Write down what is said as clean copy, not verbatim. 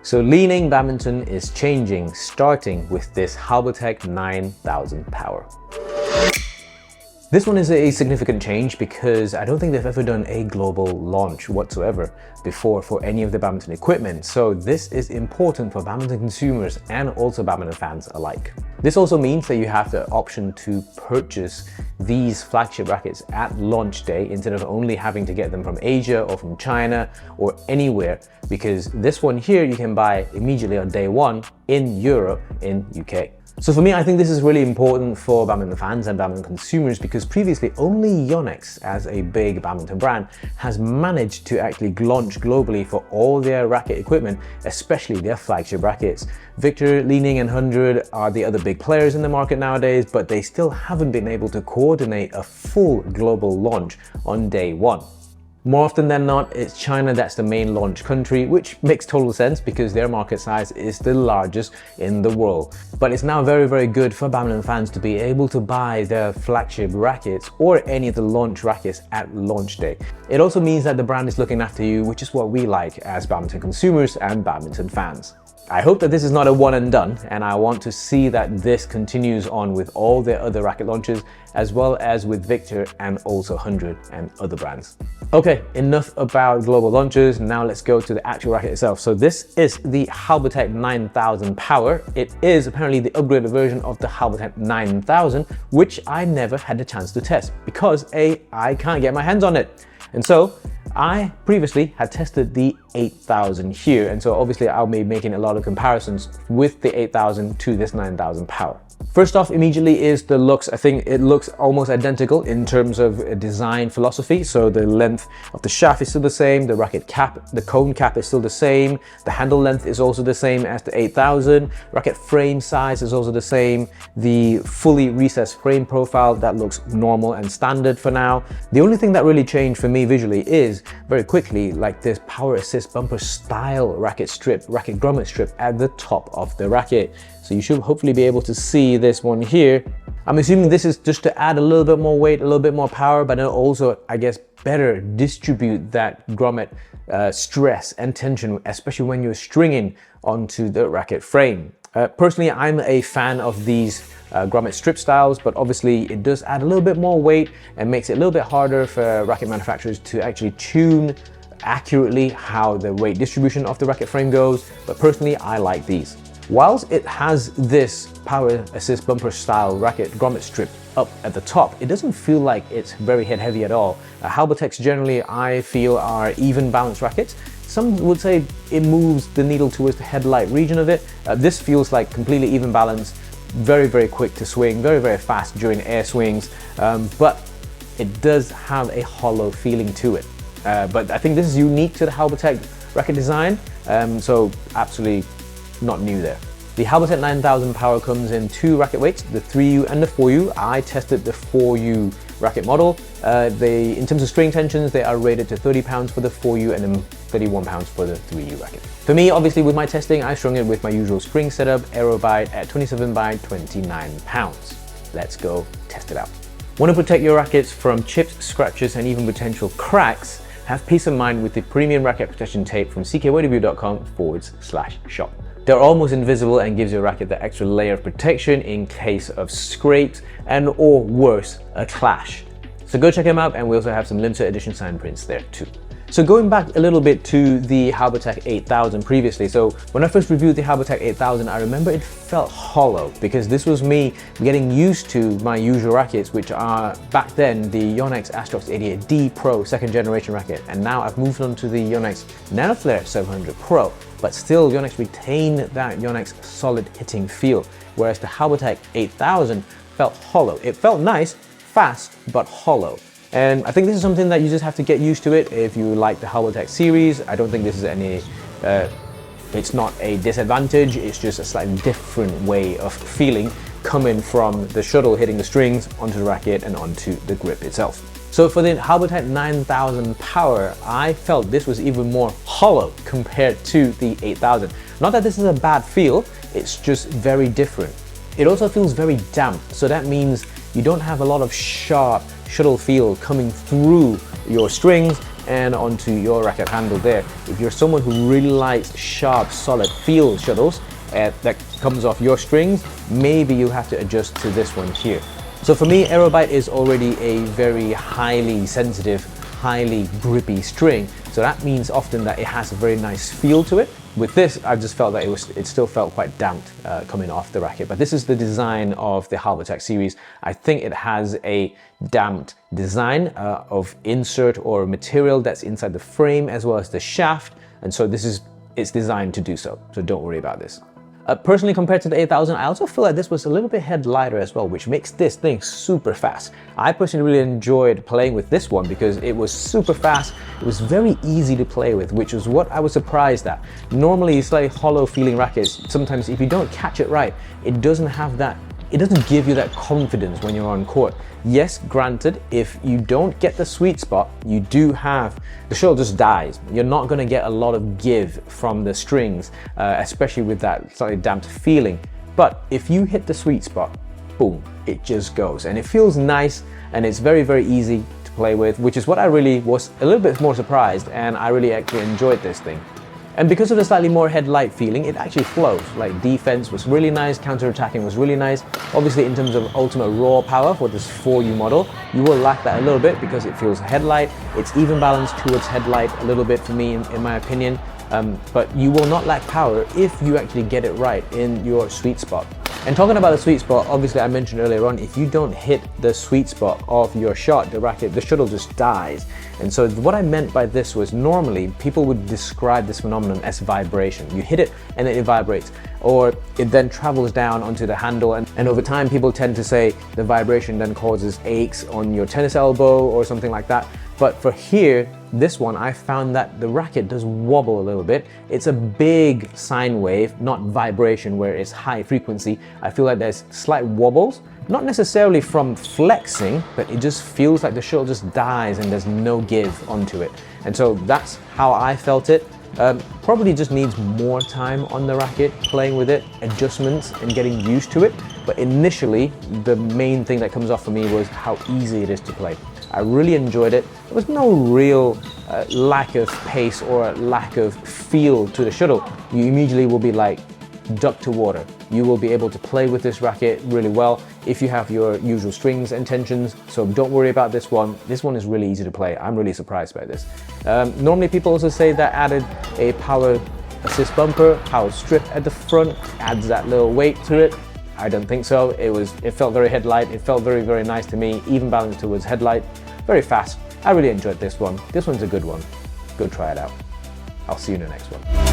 So Li Ning Badminton is changing, starting with this Halbertec 9000 power. This one is a significant change because I don't think they've ever done a global launch whatsoever before for any of the badminton equipment. So this is important for badminton consumers and also badminton fans alike. This also means that you have the option to purchase these flagship rackets at launch day instead of only having to get them from Asia or from China or anywhere, because this one here you can buy immediately on day one in Europe, in UK. So for me, I think this is really important for badminton fans and badminton consumers because previously only Yonex, as a big badminton brand, has managed to actually launch globally for all their racket equipment, especially their flagship rackets. Victor, Li Ning and 100 are the other big players in the market nowadays, but they still haven't been able to coordinate a full global launch on day one. More often than not, it's China that's the main launch country, which makes total sense because their market size is the largest in the world. But it's now very, very good for badminton fans to be able to buy their flagship rackets or any of the launch rackets at launch day. It also means that the brand is looking after you, which is what we like as badminton consumers and badminton fans. I hope that this is not a one and done, and I want to see that this continues on with all their other racket launches, as well as with Victor and also 100 and other brands. Okay, enough about global launches. Now let's go to the actual racket itself. So this is the Halbertec 9000 Power. It is apparently the upgraded version of the Halbertec 9000, which I never had the chance to test because I can't get my hands on it. And so I previously had tested the 8000 here, and so obviously I'll be making a lot of comparisons with the 8000 to this 9000 Power. First off, immediately is the looks. I think it looks almost identical in terms of design philosophy. So the length of the shaft is still the same, the racket cap, the cone cap is still the same, the handle length is also the same as the 8000, racket frame size is also the same, the fully recessed frame profile, that looks normal and standard for now. The only thing that really changed for me visually is, very quickly, like this power assist bumper style racket grommet strip at the top of the racket. So you should hopefully be able to see this one here. I'm assuming this is just to add a little bit more weight, a little bit more power, but then also, I guess, better distribute that grommet stress and tension, especially when you're stringing onto the racket frame. Personally, I'm a fan of these grommet strip styles, but obviously it does add a little bit more weight and makes it a little bit harder for racket manufacturers to actually tune accurately how the weight distribution of the racket frame goes. But personally, I like these. Whilst it has this power assist bumper style racket grommet strip up at the top, it doesn't feel like it's very head heavy at all. Halbertecs generally, I feel, are even balanced rackets. Some would say it moves the needle towards the headlight region of it. This feels like completely even balanced, very, very quick to swing, very, very fast during air swings, but it does have a hollow feeling to it. But I think this is unique to the Halbertec racket design, so absolutely not new there. The Halbertec 9000 Power comes in two racket weights, the 3U and the 4U. I tested the 4U racket model. In terms of string tensions, they are rated to 30 pounds for the 4U and then 31 pounds for the 3U racket. For me, obviously with my testing, I strung it with my usual spring setup, Aerobite at 27 by 29 pounds. Let's go test it out. Want to protect your rackets from chips, scratches and even potential cracks? Have peace of mind with the premium racket protection tape from ckydw.com/shop. They're almost invisible and gives your racket that extra layer of protection in case of scrapes and, or worse, a clash. So go check them out, and we also have some limited edition signed prints there too. So going back a little bit to the Halbertec 8000 previously, so when I first reviewed the Halbertec 8000, I remember it felt hollow because this was me getting used to my usual rackets, which are back then the Yonex Astrox 88D Pro 2nd generation racket, and now I've moved on to the Yonex Nanoflare 700 Pro, but still Yonex retained that Yonex solid hitting feel, whereas the Halbertec 8000 felt hollow. It felt nice, fast, but hollow. And I think this is something that you just have to get used to it if you like the Halbertec series. I don't think this is it's not a disadvantage, it's just a slightly different way of feeling coming from the shuttle hitting the strings onto the racket and onto the grip itself. So for the Halbertec 9000 Power, I felt this was even more hollow compared to the 8000. Not that this is a bad feel, it's just very different. It also feels very damp, so that means you don't have a lot of sharp shuttle feel coming through your strings, and onto your racket handle there. If you're someone who really likes sharp, solid feel shuttles that comes off your strings, maybe you have to adjust to this one here. So for me, Aerobite is already a very highly sensitive, highly grippy string, so that means often that it has a very nice feel to it. With this, I just felt that it still felt quite damped coming off the racket, but this is the design of the Halbertec series. I think it has a damped design of insert or material that's inside the frame as well as the shaft, and so it's designed to do so don't worry about this. Personally, compared to the 8000, I also feel like this was a little bit head lighter as well, which makes this thing super fast. I personally really enjoyed playing with this one because it was super fast. It was very easy to play with, which was what I was surprised at. Normally, slightly hollow feeling rackets, sometimes if you don't catch it right, it doesn't give you that confidence when you're on court. Yes, granted, if you don't get the sweet spot, the shuttle just dies. You're not going to get a lot of give from the strings, especially with that slightly damped feeling. But if you hit the sweet spot, boom, it just goes. And it feels nice, and it's very, very easy to play with, which is what I really was a little bit more surprised, and I really actually enjoyed this thing. And because of the slightly more headlight feeling, it actually flows. Like, defense was really nice, counter-attacking was really nice. Obviously, in terms of ultimate raw power for this 4U model, you will lack that a little bit because it feels headlight. It's even balanced towards headlight a little bit for me, in my opinion. But you will not lack power if you actually get it right in your sweet spot. And talking about the sweet spot, obviously I mentioned earlier on, if you don't hit the sweet spot of your shot, the shuttle just dies. And so what I meant by this was, normally people would describe this phenomenon as vibration. You hit it and it vibrates, or it then travels down onto the handle, and over time people tend to say the vibration then causes aches on your tennis elbow or something like that. But for here, this one, I found that the racket does wobble a little bit. It's a big sine wave, not vibration where it's high frequency. I feel like there's slight wobbles, not necessarily from flexing, but it just feels like the shuttle just dies and there's no give onto it. And so that's how I felt it. Probably just needs more time on the racket, playing with it, adjustments and getting used to it. But initially, the main thing that comes off for me was how easy it is to play. I really enjoyed it. There was no real lack of pace or lack of feel to the shuttle. You immediately will be like duck to water. You will be able to play with this racket really well if you have your usual strings and tensions, so don't worry about this one. This one is really easy to play. I'm really surprised by this. Normally people also say that added a power assist bumper, power strip at the front, adds that little weight to it. I don't think so. It felt very headlight. It felt very, very nice to me, even balanced towards headlight. Very fast. I really enjoyed this one. This one's a good one. Go try it out. I'll see you in the next one.